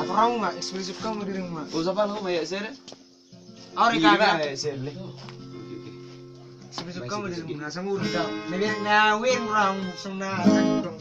Aku raung nggak eksplisit kamu di rumah. Usah apa lo mau ya share? Oh Gimana Rika, ya share le? eksplisit kamu di rumah. Sama udah. Nenek nawin raung sena kan.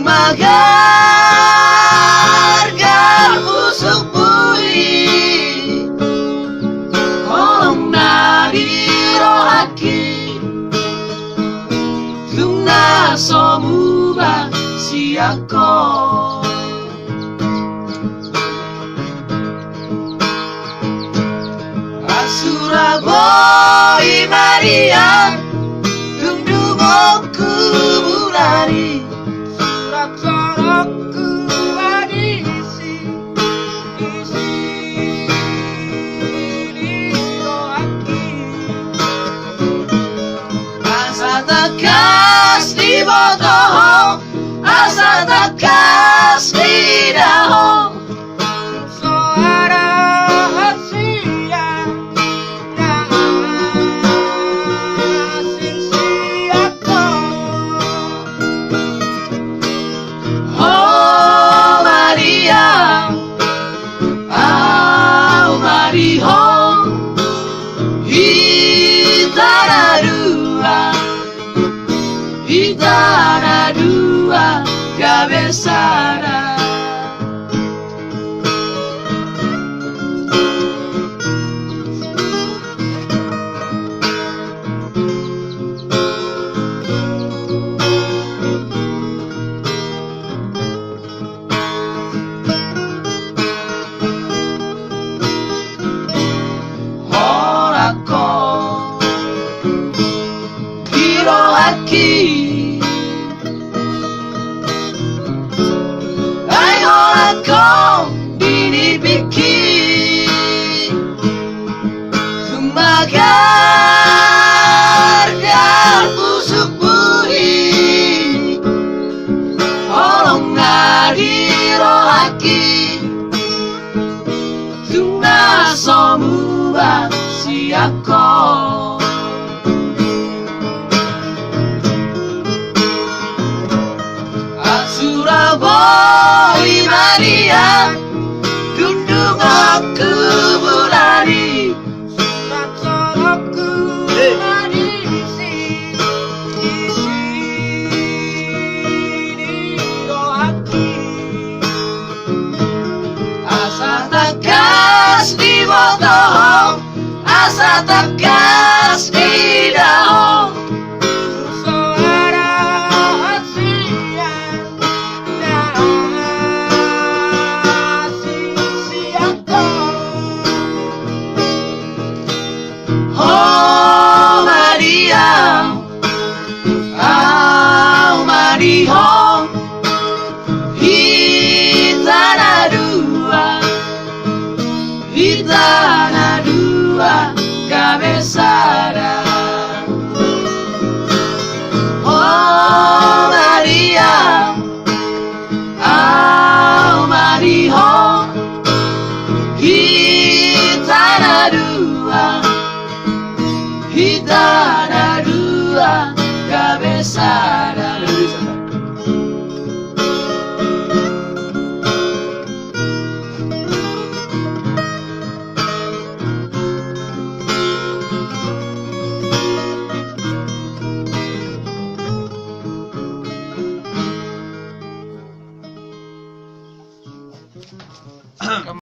Magar busuk bui Kolong nadi rohaki Tungna somuba siako Asura boy Maria Tungdumo kuburari Kas di botoh, asa takas di daho. Suara hasia, asin siako. Oh Maria, oh Maria, Hitana dua cabezara Horako Hiroaki Kau dibikin Sumagar dan busuk bui Tolong nadi rohaki Tungna somuba siako Asura boy Maria Tundung aku berani Sunat sorokku Di sini doaki Asa takas di botoh Asa takas di daho Hitana dua cabezara Oh Maria Oh Maria Hitana dua cabezara Kembali.